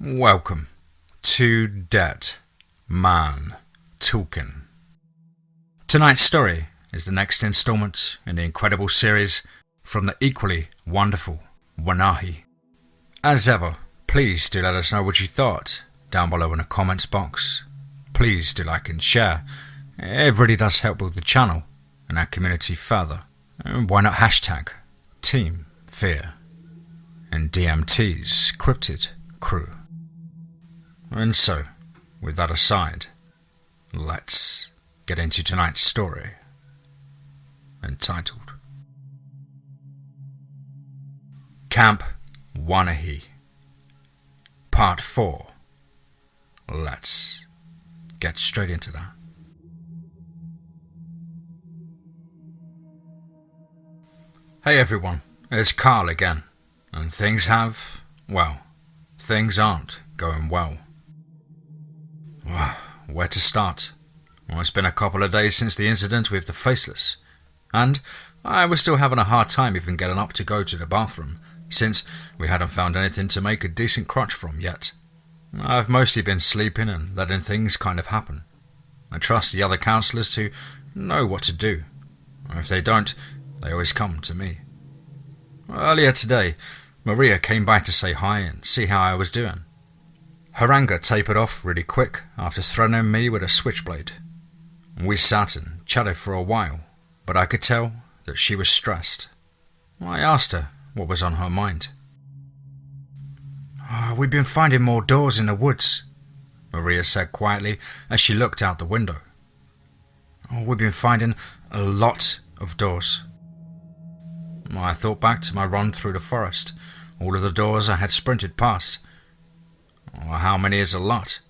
Welcome to Dead Man Talking. Tonight's story is the next installment in the incredible series from the equally wonderful Wanahee. As ever, please do let us know what you thought down below in the comments box. Please do like and share. It really does help build the channel and our community further. And why not hashtag TeamFEAR and DMT's Cryptid crew. And so, with that aside, let's get into tonight's story, entitled Camp Wanahee, Part 4. Let's get straight into that. Hey everyone, it's Carl again, and things aren't going well. Where to start? Well, it's been a couple of days since the incident with the Faceless, and I was still having a hard time even getting up to go to the bathroom, since we hadn't found anything to make a decent crotch from yet. I've mostly been sleeping and letting things kind of happen. I trust the other counsellors to know what to do. If they don't, they always come to me. Earlier today, Maria came by to say hi and see how I was doing. Her anger tapered off really quick after threatening me with a switchblade. We sat and chatted for a while, but I could tell that she was stressed. I asked her what was on her mind. We've been finding more doors in the woods, Maria said quietly as she looked out the window. We've been finding a lot of doors. I thought back to my run through the forest, all of the doors I had sprinted past. How many is a lot?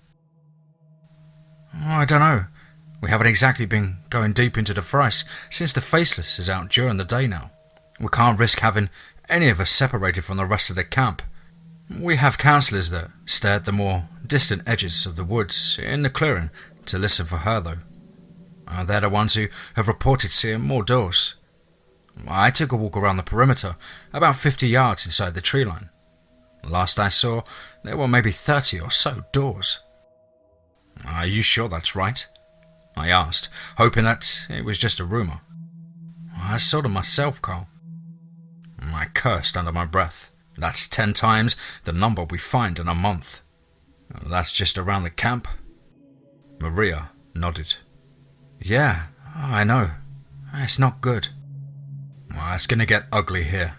I don't know. We haven't exactly been going deep into the forest since the Faceless is out during the day now. We can't risk having any of us separated from the rest of the camp. We have counsellors that stay at the more distant edges of the woods in the clearing to listen for her though. They're the ones who have reported seeing more doors. I took a walk around the perimeter, about 50 yards inside the tree line. Last I saw, there were maybe 30 or so doors. Are you sure that's right? I asked, hoping that it was just a rumour. I saw them myself, Carl. I cursed under my breath. That's 10 times the number we find in a month. That's just around the camp. Maria nodded. Yeah, I know. It's not good. It's going to get ugly here,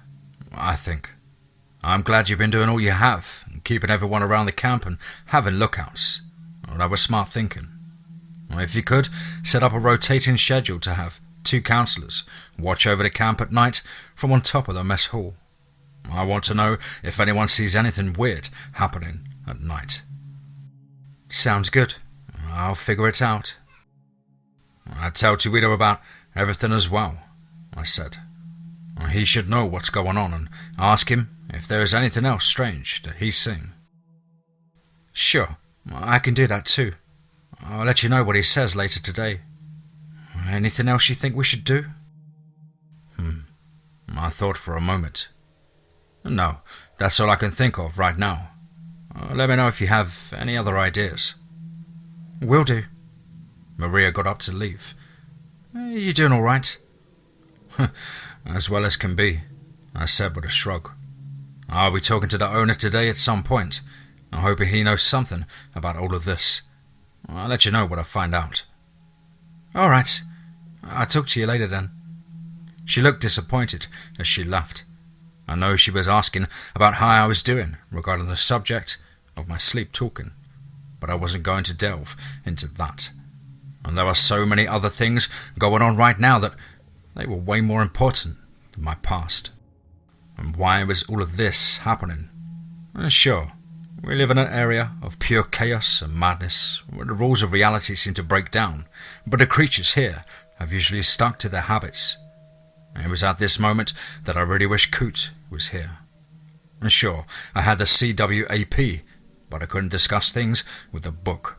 I think. I'm glad you've been doing all you have, and keeping everyone around the camp and having lookouts. That was smart thinking. If you could, set up a rotating schedule to have 2 counsellors watch over the camp at night from on top of the mess hall. I want to know if anyone sees anything weird happening at night. Sounds good. I'll figure it out. I'd tell Tuido about everything as well, I said. He should know what's going on and ask him if there is anything else strange that he's seen. Sure, I can do that too. I'll let you know what he says later today. Anything else you think we should do? I thought for a moment. No, that's all I can think of right now. Let me know if you have any other ideas. Will do. Maria got up to leave. You doing all right? As well as can be, I said with a shrug. I'll be talking to the owner today at some point. I'm hoping he knows something about all of this. I'll let you know what I find out. All right. I'll talk to you later then. She looked disappointed as she left. I know she was asking about how I was doing regarding the subject of my sleep talking, but I wasn't going to delve into that. And there are so many other things going on right now that they were way more important than my past. And why was all of this happening? Sure, we live in an area of pure chaos and madness where the rules of reality seem to break down, but the creatures here have usually stuck to their habits. It was at this moment that I really wish Coot was here. And sure, I had the CWAP, but I couldn't discuss things with the book.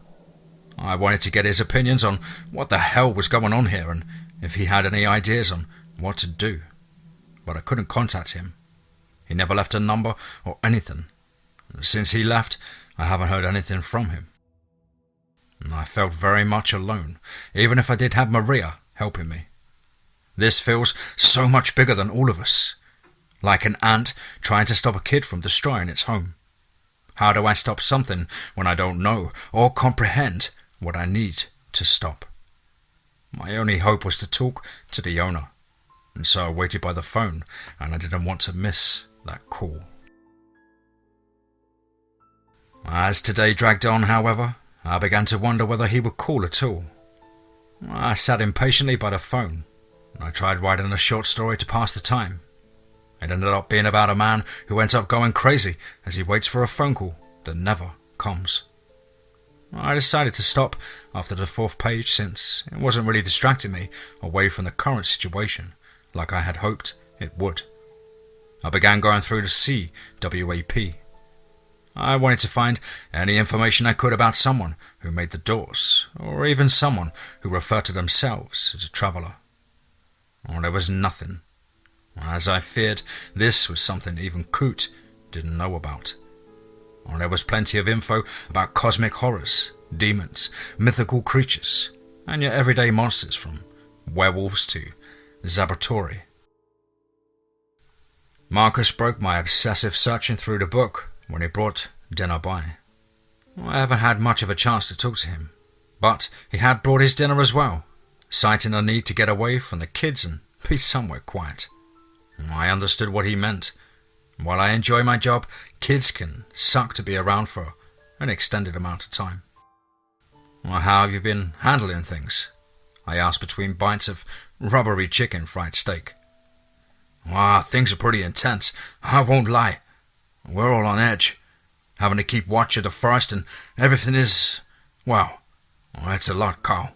I wanted to get his opinions on what the hell was going on here and if he had any ideas on what to do. But I couldn't contact him. He never left a number or anything. Since he left, I haven't heard anything from him. I felt very much alone, even if I did have Maria helping me. This feels so much bigger than all of us, like an ant trying to stop a kid from destroying its home. How do I stop something when I don't know or comprehend what I need to stop? My only hope was to talk to the owner, and so I waited by the phone, and I didn't want to miss that call. As today dragged on, however, I began to wonder whether he would call at all. I sat impatiently by the phone, and I tried writing a short story to pass the time. It ended up being about a man who ends up going crazy as he waits for a phone call that never comes. I decided to stop after the 4th page since it wasn't really distracting me away from the current situation like I had hoped it would. I began going through the CWAP. I wanted to find any information I could about someone who made the doors, or even someone who referred to themselves as a traveller. There was nothing. As I feared, this was something even Coot didn't know about. There was plenty of info about cosmic horrors, demons, mythical creatures, and your everyday monsters from werewolves to Zabratori. Marcus broke my obsessive searching through the book when he brought dinner by. I haven't had much of a chance to talk to him, but he had brought his dinner as well, citing a need to get away from the kids and be somewhere quiet. I understood what he meant. While I enjoy my job, kids can suck to be around for an extended amount of time. How have you been handling things? I asked between bites of rubbery chicken fried steak. Things are pretty intense, I won't lie. We're all on edge, having to keep watch of the forest and everything is, it's a lot, Carl.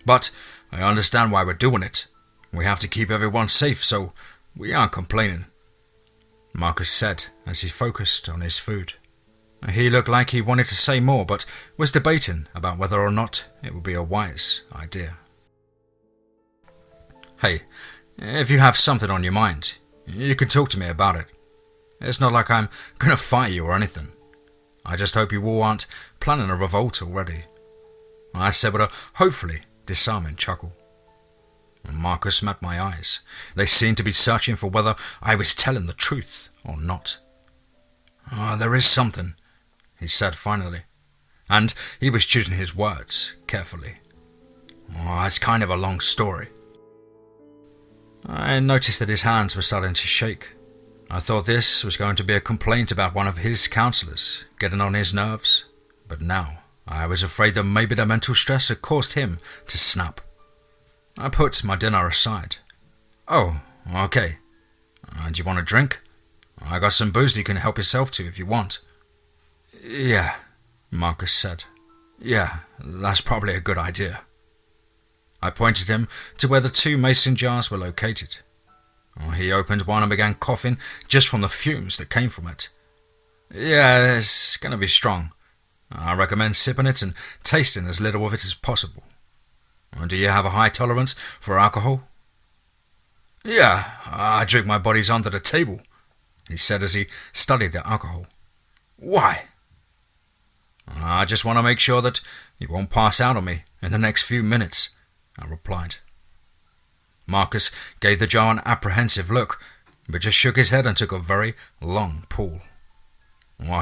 But I understand why we're doing it. We have to keep everyone safe, so we aren't complaining, Marcus said as he focused on his food. He looked like he wanted to say more, but was debating about whether or not it would be a wise idea. Hey, if you have something on your mind, you can talk to me about it. It's not like I'm going to fight you or anything. I just hope you all aren't planning a revolt already, I said with a hopefully disarming chuckle. Marcus met my eyes. They seemed to be searching for whether I was telling the truth or not. There is something, he said finally, and he was choosing his words carefully. It's kind of a long story. I noticed that his hands were starting to shake. I thought this was going to be a complaint about one of his counsellors getting on his nerves, but now I was afraid that maybe the mental stress had caused him to snap. I put my dinner aside. Oh, okay. Do you want a drink? I got some booze that you can help yourself to if you want. Yeah, Marcus said. Yeah, that's probably a good idea. I pointed him to where the 2 mason jars were located. He opened one and began coughing just from the fumes that came from it. Yeah, it's going to be strong. I recommend sipping it and tasting as little of it as possible. Do you have a high tolerance for alcohol? Yeah, I drink my bodies under the table, he said as he studied the alcohol. Why? I just want to make sure that you won't pass out on me in the next few minutes, I replied. Marcus gave the jar an apprehensive look, but just shook his head and took a very long pull.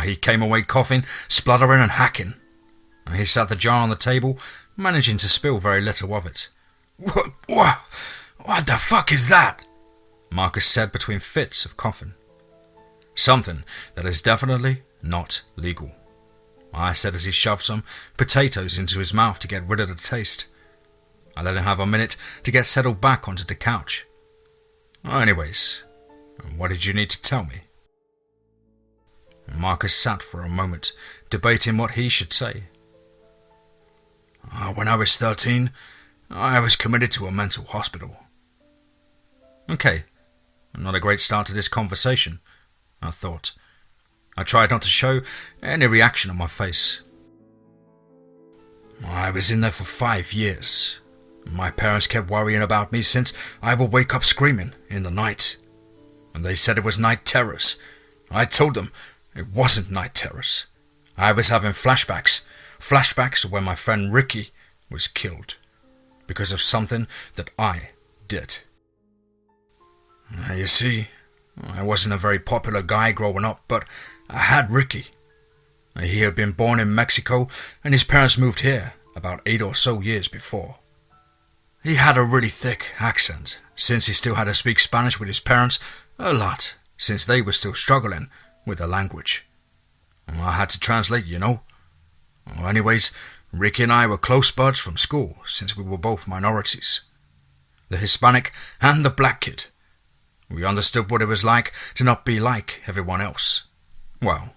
He came away coughing, spluttering and hacking. He sat the jar on the table, managing to spill very little of it. What the fuck is that? Marcus said between fits of coughing. Something that is definitely not legal, I said as he shoved some potatoes into his mouth to get rid of the taste. I let him have a minute to get settled back onto the couch. Anyways, what did you need to tell me? Marcus sat for a moment, debating what he should say. When I was 13, I was committed to a mental hospital. Okay, not a great start to this conversation, I thought. I tried not to show any reaction on my face. I was in there for 5 years. My parents kept worrying about me since I would wake up screaming in the night. And they said it was night terrors. I told them it wasn't night terrors. I was having flashbacks of when my friend Ricky was killed because of something that I did. You see, I wasn't a very popular guy growing up, but I had Ricky. He had been born in Mexico and his parents moved here about 8 or so years before. He had a really thick accent, since he still had to speak Spanish with his parents a lot, since they were still struggling with the language. I had to translate, you know. Anyways, Ricky and I were close buds from school, since we were both minorities. The Hispanic and the black kid. We understood what it was like to not be like everyone else. Well,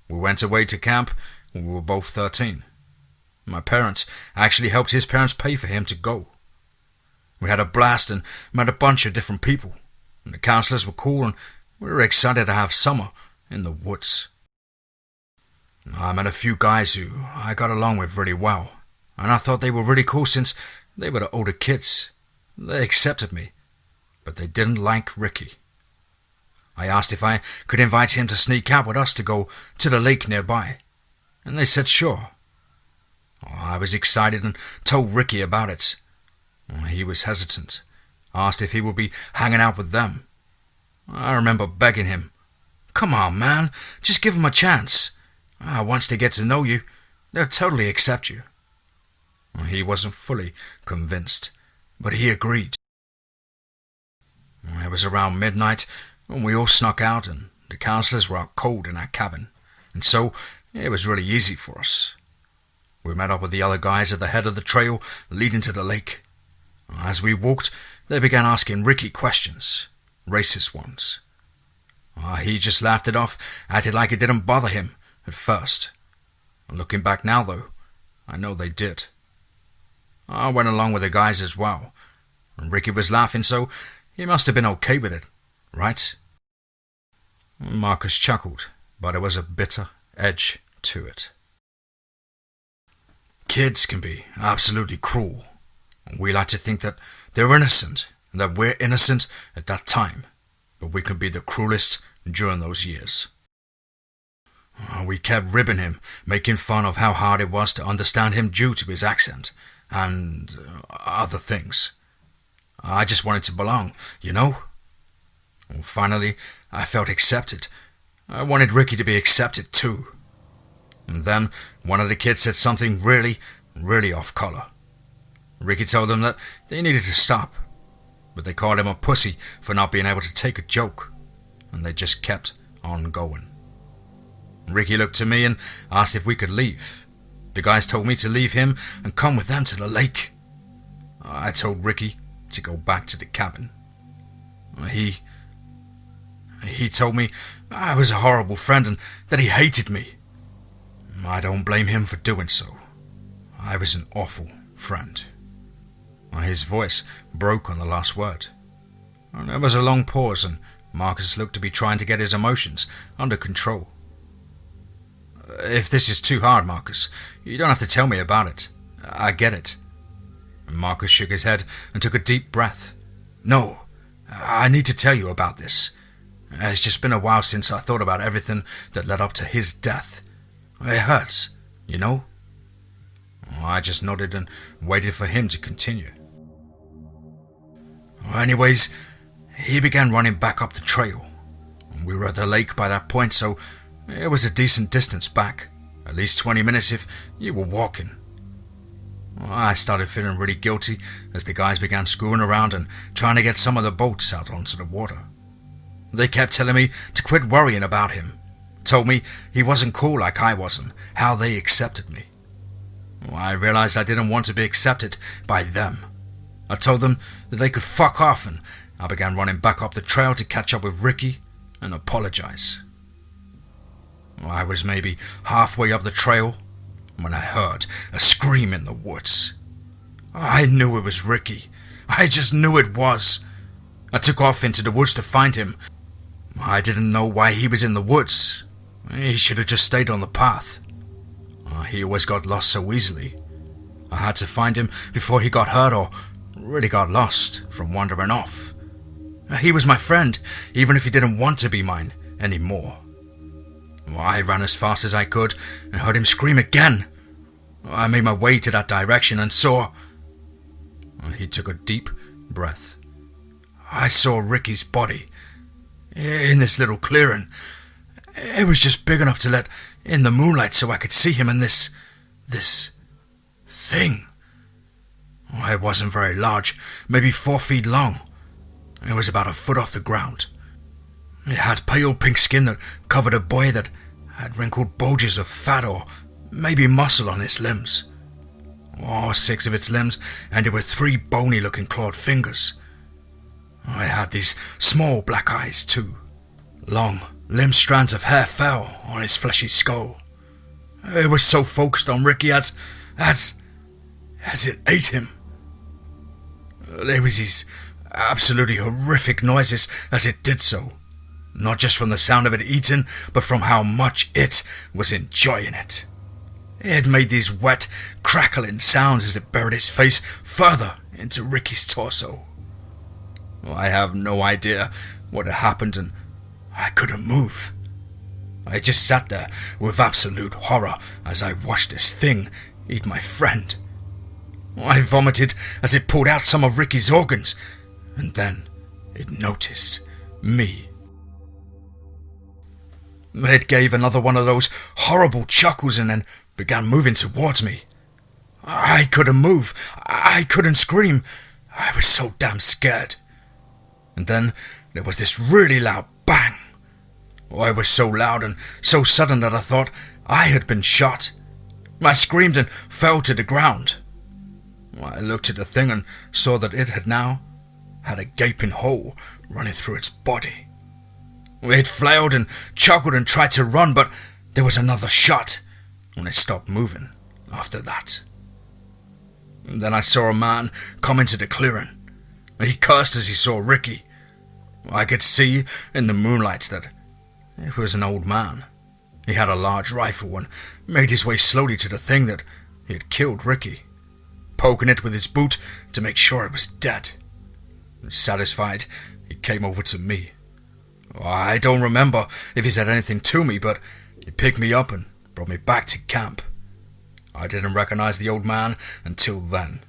we went away to camp when we were both 13. My parents actually helped his parents pay for him to go. We had a blast and met a bunch of different people, and the counselors were cool and we were excited to have summer in the woods. I met a few guys who I got along with really well, and I thought they were really cool since they were the older kids. They accepted me, but they didn't like Ricky. I asked if I could invite him to sneak out with us to go to the lake nearby, and they said sure. I was excited and told Ricky about it. He was hesitant, asked if he would be hanging out with them. I remember begging him, "Come on, man, just give him a chance. Once they get to know you, they'll totally accept you." He wasn't fully convinced, but he agreed. It was around midnight when we all snuck out and the counselors were out cold in our cabin, and so it was really easy for us. We met up with the other guys at the head of the trail leading to the lake. As we walked, they began asking Ricky questions, racist ones. He just laughed it off, acted like it didn't bother him at first. Looking back now, though, I know they did. I went along with the guys as well, and Ricky was laughing, so he must have been okay with it, right? Marcus chuckled, but there was a bitter edge to it. Kids can be absolutely cruel. We like to think that they're innocent, and that we're innocent at that time, but we can be the cruelest during those years. We kept ribbing him, making fun of how hard it was to understand him due to his accent, and other things. I just wanted to belong, you know? Finally, I felt accepted. I wanted Ricky to be accepted too. And then one of the kids said something really off color. Ricky told them that they needed to stop, but they called him a pussy for not being able to take a joke, and they just kept on going. Ricky looked to me and asked if we could leave. The guys told me to leave him and come with them to the lake. I told Ricky to go back to the cabin. He told me I was a horrible friend and that he hated me. I don't blame him for doing so. I was an awful friend. His voice broke on the last word. There was a long pause and Marcus looked to be trying to get his emotions under control. "If this is too hard, Marcus, you don't have to tell me about it. I get it." Marcus shook his head and took a deep breath. "No, I need to tell you about this. It's just been a while since I thought about everything that led up to his death. It hurts, you know?" I just nodded and waited for him to continue. Anyways, he began running back up the trail. We were at the lake by that point, so it was a decent distance back, at least 20 minutes if you were walking. I started feeling really guilty as the guys began screwing around and trying to get some of the boats out onto the water. They kept telling me to quit worrying about him, told me he wasn't cool like I was and how they accepted me. I realized I didn't want to be accepted by them. I told them that they could fuck off and I began running back up the trail to catch up with Ricky and apologize. I was maybe halfway up the trail when I heard a scream in the woods. I knew it was Ricky. I just knew it was. I took off into the woods to find him. I didn't know why he was in the woods. He should have just stayed on the path. He always got lost so easily. I had to find him before he got hurt or really got lost from wandering off. He was my friend, even if he didn't want to be mine anymore. I ran as fast as I could and heard him scream again. I made my way to that direction and saw... He took a deep breath. I saw Ricky's body in this little clearing. It was just big enough to let in the moonlight so I could see him and this thing. It wasn't very large, maybe 4 feet long. It was about a foot off the ground. It had pale pink skin that covered a boy that had wrinkled bulges of fat or maybe muscle on its limbs. 6 of its limbs ended with 3 bony-looking clawed fingers. It had these small black eyes too. Long, limp strands of hair fell on his fleshy skull. It was so focused on Ricky as it ate him. There was these absolutely horrific noises as it did so. Not just from the sound of it eating, but from how much it was enjoying it. It made these wet, crackling sounds as it buried its face further into Ricky's torso. I have no idea what had happened and I couldn't move. I just sat there with absolute horror as I watched this thing eat my friend. I vomited as it pulled out some of Ricky's organs, and then it noticed me. It gave another one of those horrible chuckles and then began moving towards me. I couldn't move. I couldn't scream. I was so damn scared. And then there was this really loud bang. It was so loud and so sudden that I thought I had been shot. I screamed and fell to the ground. I looked at the thing and saw that it had now had a gaping hole running through its body. It flailed and chuckled and tried to run, but there was another shot, and it stopped moving after that. And then I saw a man come into the clearing. He cursed as he saw Ricky. I could see in the moonlight that it was an old man. He had a large rifle and made his way slowly to the thing that he had killed Ricky, poking it with his boot to make sure it was dead. Satisfied, he came over to me. I don't remember if he said anything to me, but he picked me up and brought me back to camp. I didn't recognize the old man until then.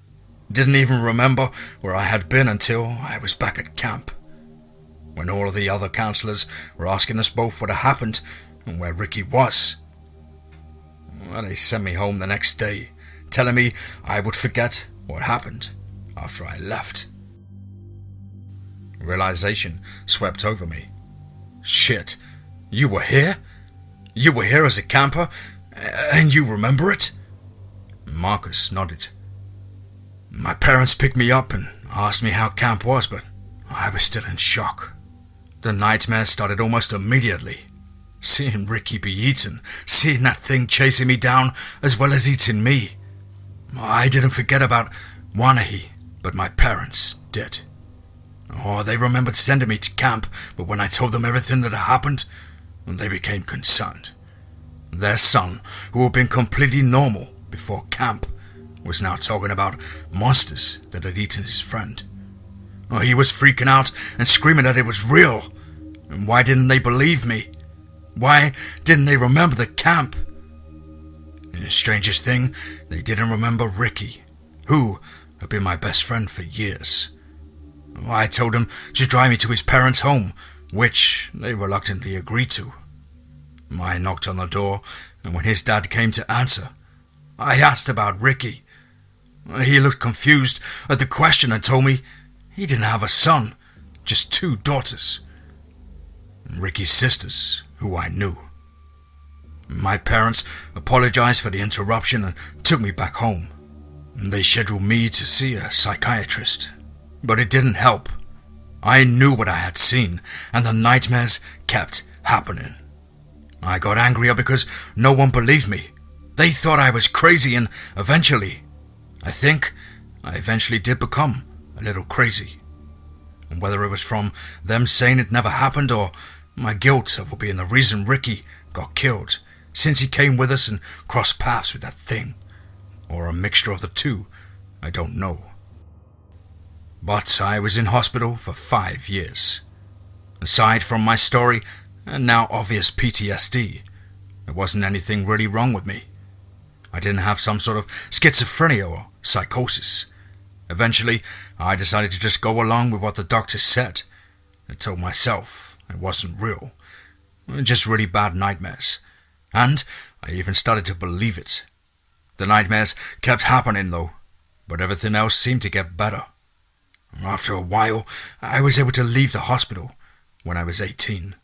Didn't even remember where I had been until I was back at camp, when all of the other counselors were asking us both what had happened and where Ricky was. They sent me home the next day, telling me I would forget what happened after I left. Realization swept over me. Shit, you were here? You were here as a camper, and you remember it? Marcus nodded. My parents picked me up and asked me how camp was, but I was still in shock. The nightmares started almost immediately. Seeing Ricky be eaten, seeing that thing chasing me down as well as eating me. I didn't forget about Wanahee, but my parents did. They remembered sending me to camp, but when I told them everything that had happened, they became concerned. Their son, who had been completely normal before camp, was now talking about monsters that had eaten his friend. He was freaking out and screaming that it was real. And why didn't they believe me? Why didn't they remember the camp? And the strangest thing, they didn't remember Ricky, who had been my best friend for years. I told him to drive me to his parents' home, which they reluctantly agreed to. I knocked on the door, and when his dad came to answer, I asked about Ricky. He looked confused at the question and told me he didn't have a son, just 2 daughters. Ricky's sisters, who I knew. My parents apologized for the interruption and took me back home. They scheduled me to see a psychiatrist, but it didn't help. I knew what I had seen, and the nightmares kept happening. I got angrier because no one believed me. They thought I was crazy, and eventually, I think I eventually did become a little crazy. And whether it was from them saying it never happened or my guilt over being the reason Ricky got killed, since he came with us and crossed paths with that thing, or a mixture of the two, I don't know. But I was in hospital for 5 years. Aside from my story and now obvious PTSD, There wasn't anything really wrong with me. I didn't have some sort of schizophrenia or psychosis. Eventually, I decided to just go along with what the doctors said. I told myself it wasn't real, just really bad nightmares. And I even started to believe it. The nightmares kept happening though, but everything else seemed to get better. After a while, I was able to leave the hospital when I was 18.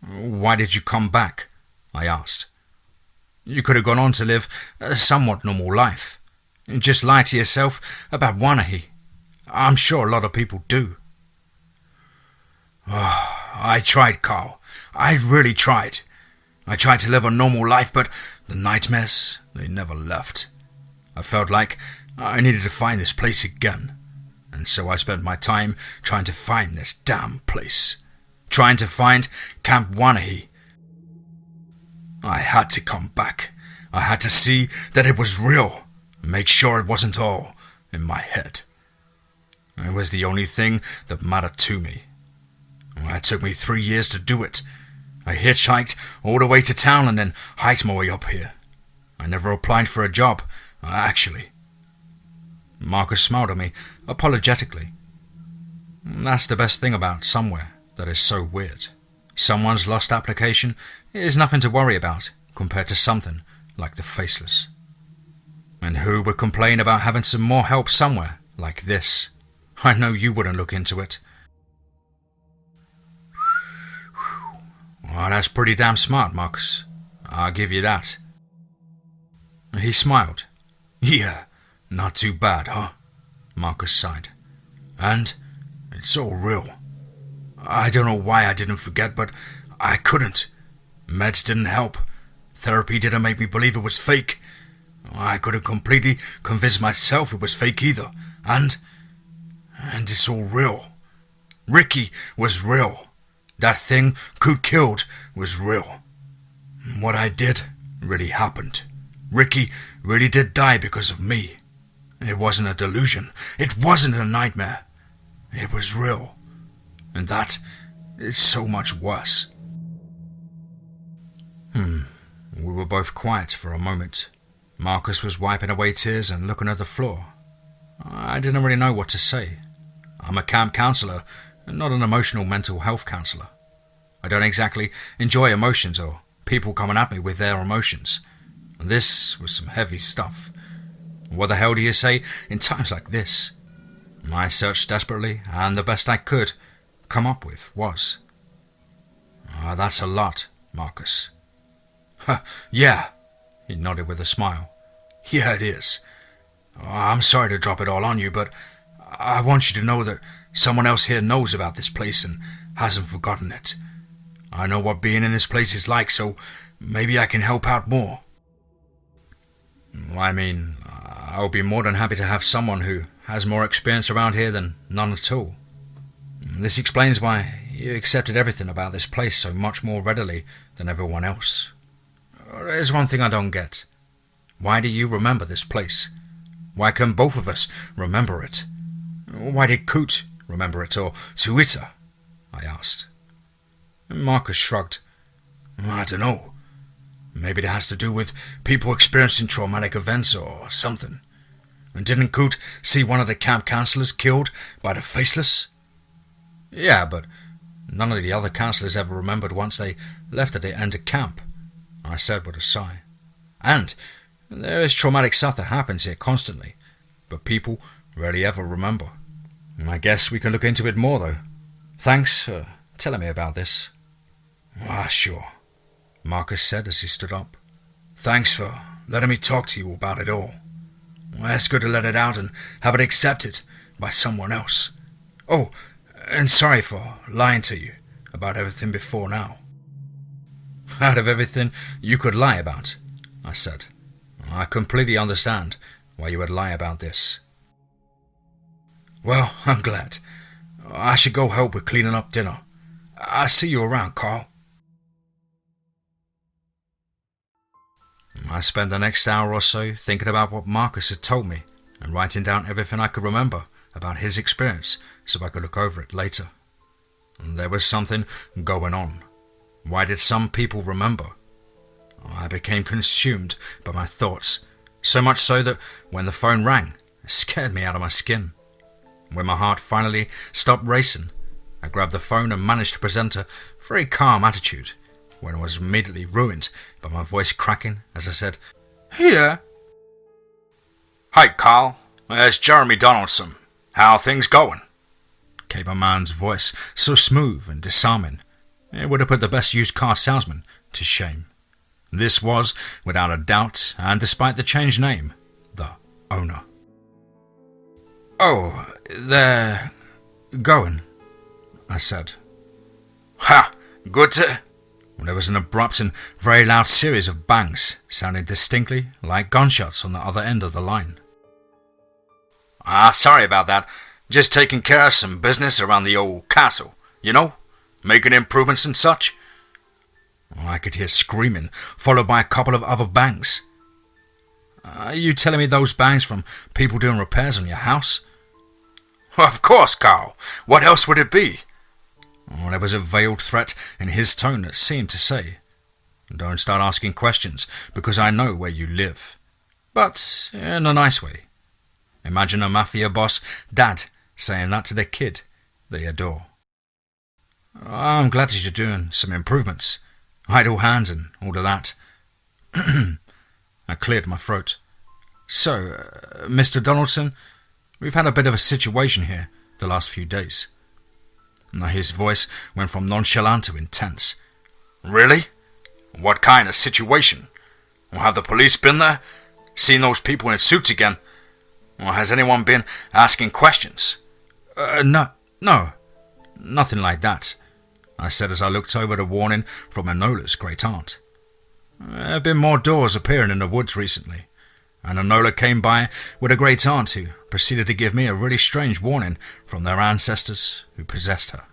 Why did you come back? I asked. You could have gone on to live a somewhat normal life. Just lie to yourself about Wanahee. I'm sure a lot of people do. I tried, Carl. I really tried. I tried to live a normal life, but the nightmares, they never left. I felt like I needed to find this place again. And so I spent my time trying to find this damn place. Trying to find Camp Wanahee. I had to come back. I had to see that it was real. Make sure it wasn't all in my head. It was the only thing that mattered to me. It took me 3 years to do it. I hitchhiked all the way to town and then hiked my way up here. I never applied for a job, actually. Marcus smiled at me, apologetically. That's the best thing about somewhere that is so weird. Someone's lost application is nothing to worry about compared to something like the Faceless. And who would complain about having some more help somewhere like this? I know you wouldn't look into it. Well, that's pretty damn smart, Marcus. I'll give you that. He smiled. Yeah, not too bad, huh? Marcus sighed. And it's all real. I don't know why I didn't forget, but I couldn't. Meds didn't help. Therapy didn't make me believe it was fake. I couldn't completely convince myself it was fake either. And it's all real. Ricky was real. That thing Coot killed was real. What I did really happened. Ricky really did die because of me. It wasn't a delusion. It wasn't a nightmare. It was real. And that is so much worse. We were both quiet for a moment. Marcus was wiping away tears and looking at the floor. I didn't really know what to say. I'm a camp counselor, not an emotional mental health counselor. I don't exactly enjoy emotions or people coming at me with their emotions. And this was some heavy stuff. What the hell do you say in times like this? I searched desperately, and the best I could come up with was, that's a lot, Marcus. Yeah, he nodded with a smile. Yeah, it is. I'm sorry to drop it all on you, but I want you to know that someone else here knows about this place and hasn't forgotten it. I know what being in this place is like, so maybe I can help out more. I mean, I'll be more than happy to have someone who has more experience around here than none at all. This explains why you accepted everything about this place so much more readily than everyone else. There's one thing I don't get. Why do you remember this place? Why can both of us remember it? Why did Coot remember it, or Tuita? I asked. Marcus shrugged. I don't know. Maybe it has to do with people experiencing traumatic events or something. And didn't Coot see one of the camp counselors killed by the Faceless? Yeah, but none of the other counselors ever remembered once they left at the end of camp, I said with a sigh. And there is traumatic stuff that happens here constantly, but people rarely ever remember. I guess we can look into it more, though. Thanks for telling me about this. Sure, Marcus said as he stood up. Thanks for letting me talk to you about it all. It's good to let it out and have it accepted by someone else. Oh, and sorry for lying to you about everything before now. Out of everything you could lie about, I said. I completely understand why you would lie about this. Well, I'm glad. I should go help with cleaning up dinner. I'll see you around, Carl. I spent the next hour or so thinking about what Marcus had told me and writing down everything I could remember about his experience so I could look over it later. There was something going on. Why did some people remember? I became consumed by my thoughts, so much so that when the phone rang, it scared me out of my skin. When my heart finally stopped racing, I grabbed the phone and managed to present a very calm attitude, when I was immediately ruined by my voice cracking as I said, "Here." "Hi, Carl. It's Jeremy Donaldson. How are things going?" came a man's voice, so smooth and disarming, it would have put the best used car salesman to shame. This was, without a doubt, and despite the changed name, the owner. "Oh, they're going," I said. "Ha! Good to..." There was an abrupt and very loud series of bangs, sounding distinctly like gunshots on the other end of the line. Sorry about that. Just taking care of some business around the old castle, making improvements and such." I could hear screaming, followed by a couple of other bangs. "Are you telling me those bangs from people doing repairs on your house?" "Of course, Carl. What else would it be?" There was a veiled threat in his tone that seemed to say, "Don't start asking questions, because I know where you live." But in a nice way. Imagine a mafia boss dad saying that to the kid they adore. "I'm glad that you're doing some improvements. Idle hands and all of that." I cleared my throat. "So, Mr. Donaldson, we've had a bit of a situation here the last few days." His voice went from nonchalant to intense. "Really? What kind of situation? Have the police been there? Seen those people in suits again? Or has anyone been asking questions?" No, nothing like that," I said as I looked over the warning from Enola's great aunt. "There have been more doors appearing in the woods recently, and Enola came by with a great aunt who proceeded to give me a really strange warning from their ancestors who possessed her."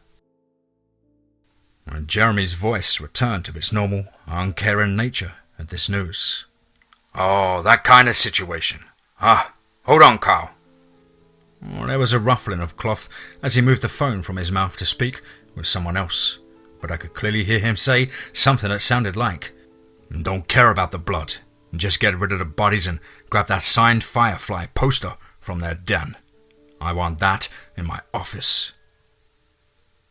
And Jeremy's voice returned to its normal, uncaring nature at this news. "Oh, that kind of situation. Hold on, Carl." There was a ruffling of cloth as he moved the phone from his mouth to speak with someone else, but I could clearly hear him say something that sounded like, "Don't care about the blood. Just get rid of the bodies and grab that signed Firefly poster from their den. I want that in my office."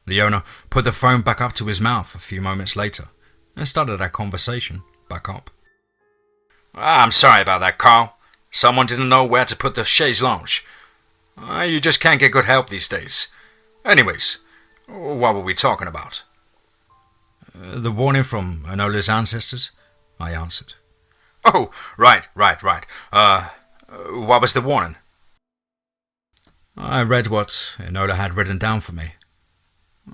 The owner put the phone back up to his mouth a few moments later and started our conversation back up. "I'm sorry about that, Carl. Someone didn't know where to put the chaise lounge. You just can't get good help these days. Anyways, what were we talking about?" "The warning from Enola's ancestors," I answered. "Oh, right. What was the warning?" I read what Enola had written down for me.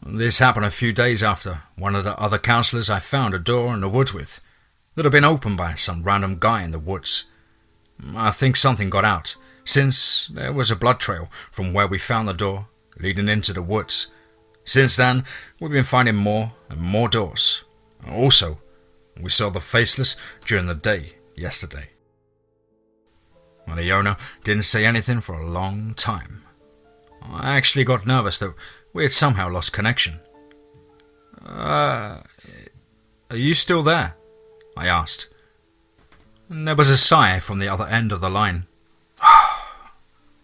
This happened a few days after one of the other councillors I found a door in the woods with that had been opened by some random guy in the woods. I think something got out, since there was a blood trail from where we found the door leading into the woods. Since then, we've been finding more and more doors. Also, we saw the Faceless during the day yesterday." And the owner didn't say anything for a long time. I actually got nervous that we had somehow lost connection. Are you still there?" I asked. And there was a sigh from the other end of the line.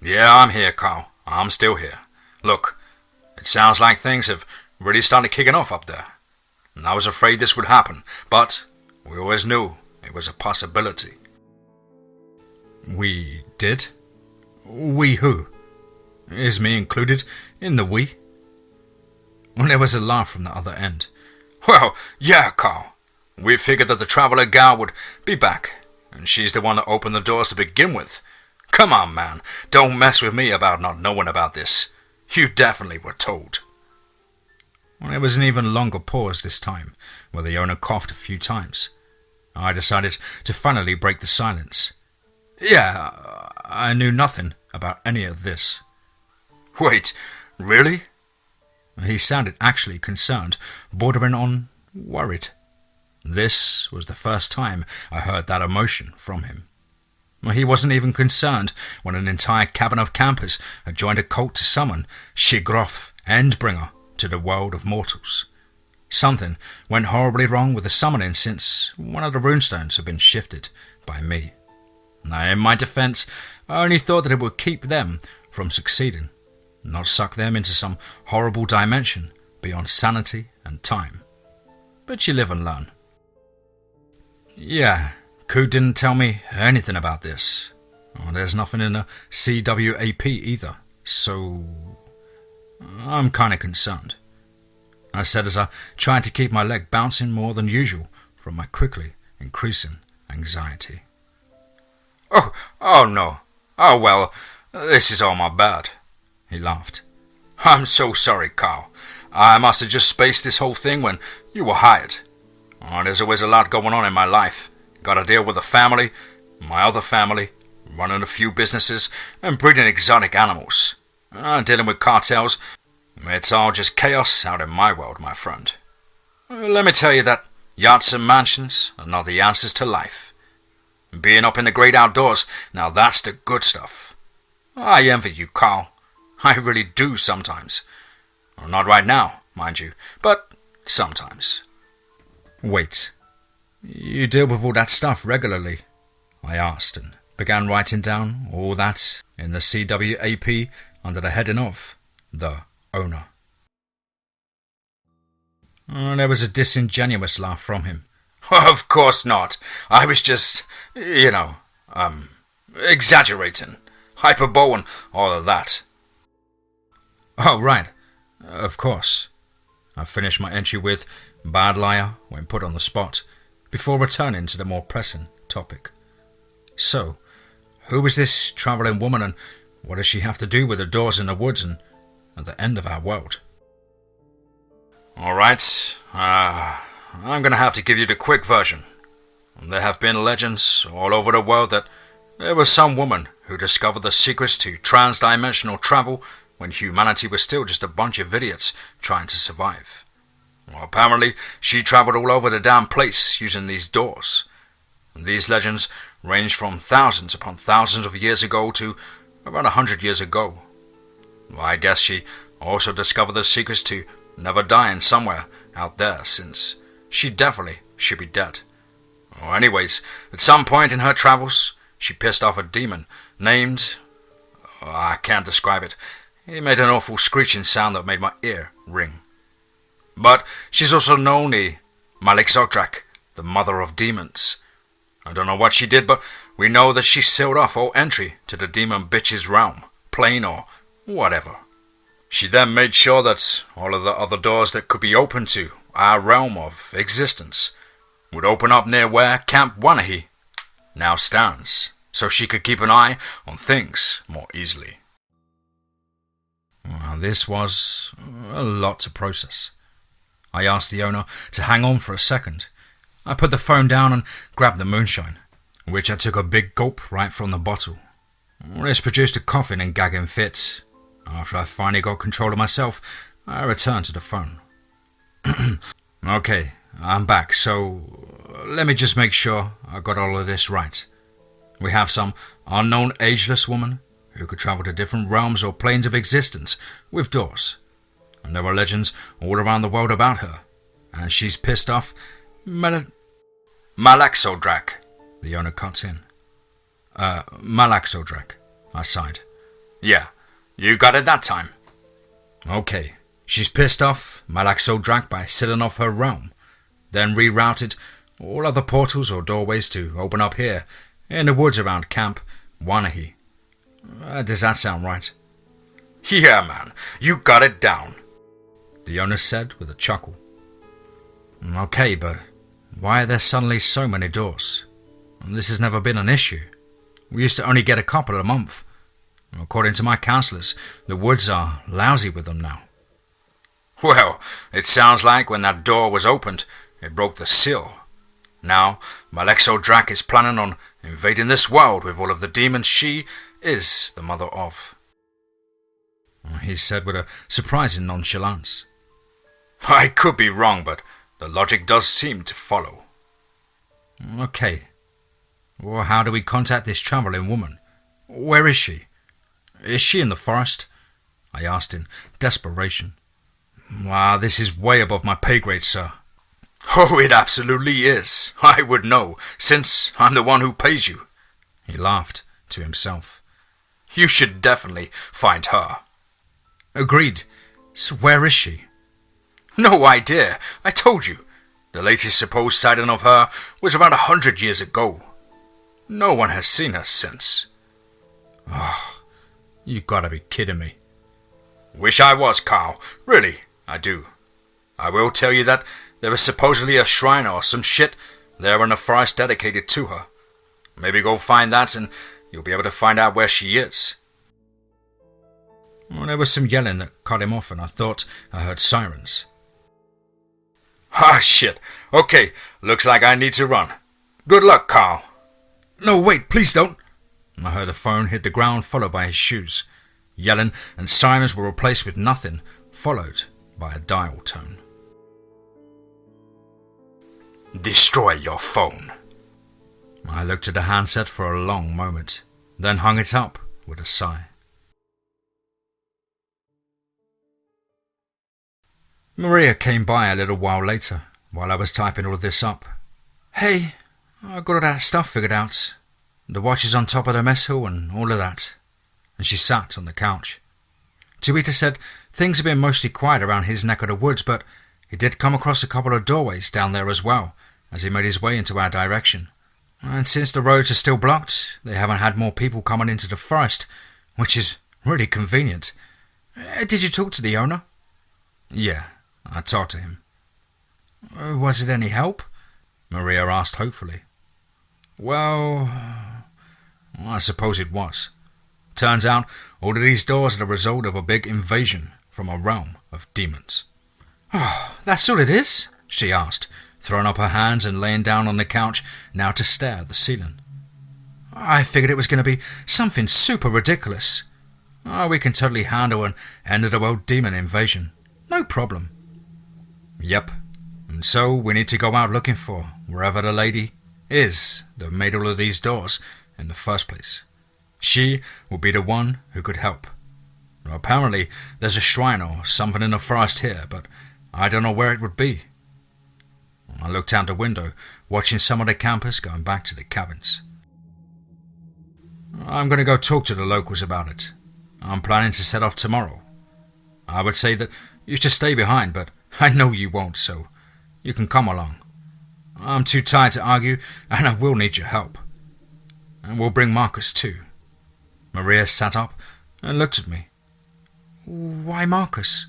"Yeah, I'm here, Carl. I'm still here. Look, it sounds like things have really started kicking off up there. And I was afraid this would happen, but we always knew it was a possibility." "We did? We who? Is me included in the we?" Well, there was a laugh from the other end. "Well, yeah, Carl. We figured that the traveller gal would be back, and she's the one that opened the doors to begin with. Come on, man. Don't mess with me about not knowing about this. You definitely were told." Well, there was an even longer pause this time, where the owner coughed a few times. I decided to finally break the silence. "Yeah, I knew nothing about any of this." "Wait, really?" He sounded actually concerned, bordering on worried. This was the first time I heard that emotion from him. He wasn't even concerned when an entire cabin of campers had joined a cult to summon Shigroth, Endbringer, to the world of mortals. Something went horribly wrong with the summoning since one of the runestones had been shifted by me. Now, in my defense, I only thought that it would keep them from succeeding, not suck them into some horrible dimension beyond sanity and time. But you live and learn. Yeah, Ku didn't tell me anything about this. There's nothing in the CWAP either, so I'm kinda concerned, I said as I tried to keep my leg bouncing more than usual from my quickly increasing anxiety. Oh no. Oh well, this is all my bad, he laughed. I'm so sorry, Carl. I must have just spaced this whole thing when you were hired. There's always a lot going on in my life. Gotta deal with the family, my other family, running a few businesses, and breeding exotic animals. Dealing with cartels. It's all just chaos out in my world, my friend. Let me tell you that yachts and mansions are not the answers to life. Being up in the great outdoors, now that's the good stuff. I envy you, Carl. I really do sometimes. Well, not right now, mind you, but sometimes. Wait, you deal with all that stuff regularly? I asked and began writing down all that in the CWAP under the heading of The Owner. There was a disingenuous laugh from him. Of course not. I was just, exaggerating, hyperboling, all of that. Oh, right. Of course. I finished my entry with bad liar when put on the spot, before returning to the more pressing topic. So, who is this travelling woman and what does she have to do with the doors in the woods and at the end of our world? Alright, I'm going to have to give you the quick version. There have been legends all over the world that there was some woman who discovered the secrets to trans-dimensional travel when humanity was still just a bunch of idiots trying to survive. Well, apparently, she travelled all over the damn place using these doors. And these legends range from thousands upon thousands of years ago to around 100 years ago. Well, I guess she also discovered the secrets to never dying somewhere out there, since she definitely should be dead. Well, anyways, at some point in her travels, she pissed off a demon named... I can't describe it. It made an awful screeching sound that made my ear ring. But she's also known as Malixodrak, the mother of demons. I don't know what she did, but we know that she sealed off all entry to the demon bitch's realm, plane or whatever. She then made sure that all of the other doors that could be opened to our realm of existence would open up near where Camp Wanahee now stands, so she could keep an eye on things more easily. Well, this was a lot to process. I asked the owner to hang on for a second. I put the phone down and grabbed the moonshine, which I took a big gulp right from the bottle. This produced a coughing and gagging fit. After I finally got control of myself, I returned to the phone. Okay, I'm back, so let me just make sure I got all of this right. We have some unknown ageless woman who could travel to different realms or planes of existence with doors. And there are legends all around the world about her. And she's pissed off Malaxodrak, the owner cuts in. Malaxodrak, I sighed. Yeah, you got it that time. Okay, she's pissed off Malaxodrak by sealing off her realm, then rerouted all other portals or doorways to open up here in the woods around Camp Wanahee. Does that sound right? Yeah, man, you got it down, the owner said with a chuckle. Okay, but why are there suddenly so many doors? This has never been an issue. We used to only get a couple a month. According to my counsellors, the woods are lousy with them now. Well, it sounds like when that door was opened, it broke the seal. Now, Malexodrak is planning on invading this world with all of the demons she is the mother of. He said with a surprising nonchalance. I could be wrong, but the logic does seem to follow. Okay. Well, how do we contact this travelling woman? Where is she? Is she in the forest? I asked in desperation. Wow, this is way above my pay grade, sir. Oh, it absolutely is. I would know, since I'm the one who pays you. He laughed to himself. You should definitely find her. Agreed. So where is she? No idea. I told you. The latest supposed sighting of her was around 100 years ago. No one has seen her since. Oh, you gotta be kidding me. Wish I was, Carl. Really, I do. I will tell you that there is supposedly a shrine or some shit there in the forest dedicated to her. Maybe go find that and you'll be able to find out where she is. Well, there was some yelling that cut him off and I thought I heard sirens. Ah, shit. Okay, looks like I need to run. Good luck, Carl. No, wait, please don't. I heard the phone hit the ground, followed by his shoes. Yelling and sirens were replaced with nothing, followed by a dial tone. Destroy your phone. I looked at the handset for a long moment, then hung it up with a sigh. Maria came by a little while later, while I was typing all this up. Hey, I got all that stuff figured out. The watch is on top of the mess hall and all of that. And she sat on the couch. Tuita said things had been mostly quiet around his neck of the woods, but he did come across a couple of doorways down there as well, as he made his way into our direction. And since the roads are still blocked, they haven't had more people coming into the forest, which is really convenient. Did you talk to the owner? Yeah, I talked to him. Was it any help? Maria asked hopefully. Well, I suppose it was. Turns out all of these doors are the result of a big invasion from a realm of demons. Oh, that's all it is? She asked, throwing up her hands and laying down on the couch, now to stare at the ceiling. I figured it was going to be something super ridiculous. Oh, we can totally handle an end-of-the-world demon invasion. No problem. Yep, and so we need to go out looking for wherever the lady is that made all of these doors in the first place. She will be the one who could help. Apparently, there's a shrine or something in the forest here, but I don't know where it would be. I looked out the window, watching some of the campers going back to the cabins. I'm going to go talk to the locals about it. I'm planning to set off tomorrow. I would say that you should stay behind, but I know you won't, so you can come along. I'm too tired to argue, and I will need your help. And we'll bring Marcus too. Maria sat up and looked at me. Why Marcus?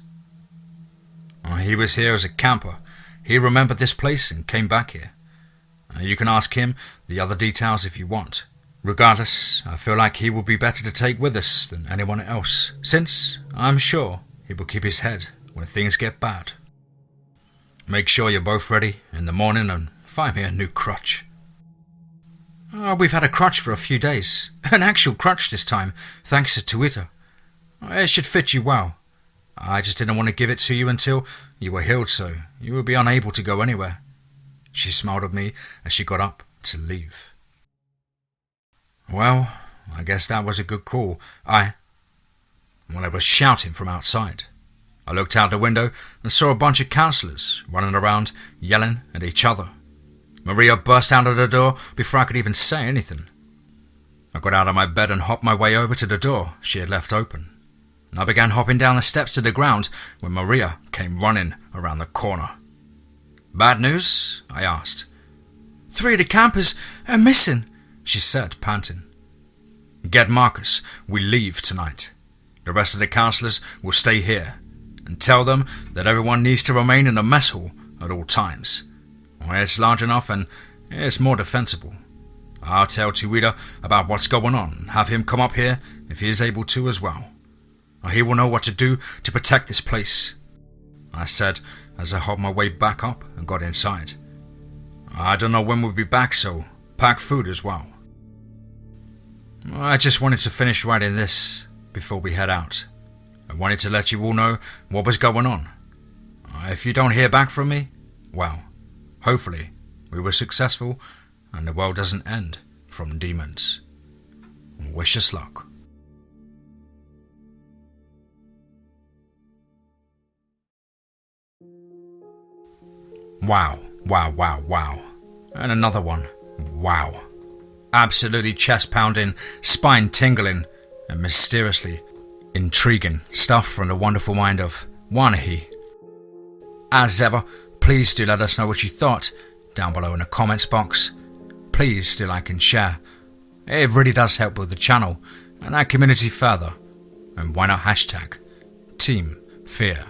He was here as a camper. He remembered this place and came back here. You can ask him the other details if you want. Regardless, I feel like he will be better to take with us than anyone else, since I'm sure he will keep his head when things get bad. Make sure you're both ready in the morning and find me a new crutch. We've had a crutch for a few days. An actual crutch this time, thanks to Twitter. It should fit you well. I just didn't want to give it to you until you were healed, so you would be unable to go anywhere. She smiled at me as she got up to leave. Well, I guess that was a good call. I was shouting from outside. I looked out the window and saw a bunch of counsellors running around, yelling at each other. Maria burst out of the door before I could even say anything. I got out of my bed and hopped my way over to the door she had left open. And I began hopping down the steps to the ground when Maria came running around the corner. Bad news? I asked. 3 of the campers are missing, she said, panting. Get Marcus, we leave tonight. The rest of the counsellors will stay here, and tell them that everyone needs to remain in the mess hall at all times. It's large enough and it's more defensible. I'll tell Tuita about what's going on and have him come up here if he is able to as well. He will know what to do to protect this place, I said as I hopped my way back up and got inside. I don't know when we'll be back, so pack food as well. I just wanted to finish writing this before we head out. I wanted to let you all know what was going on. If you don't hear back from me, well, hopefully we were successful and the world doesn't end from demons. Wish us luck. Wow, wow, wow, wow. And another one. Wow. Absolutely chest-pounding, spine-tingling, and mysteriously intriguing stuff from the wonderful mind of Wanahee. As ever, please do let us know what you thought down below in the comments box. Please do like and share. It really does help build the channel and our community further. And why not hashtag TeamFEAR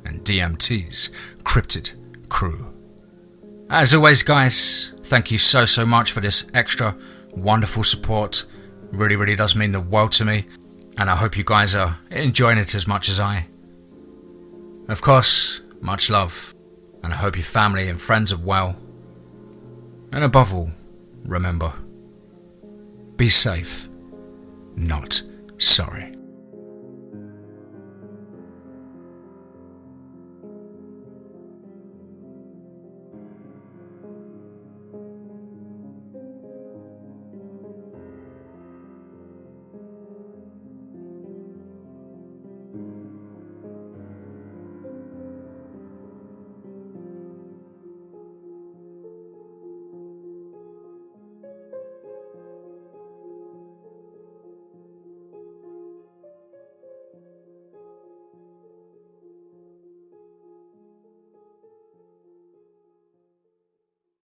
and DMT's Cryptid crew. As always, guys, thank you so much for this extra wonderful support. Really does mean the world to me, and I hope you guys are enjoying it as much as I. Of course, much love, and I hope your family and friends are well. And above all, remember, be safe, not sorry.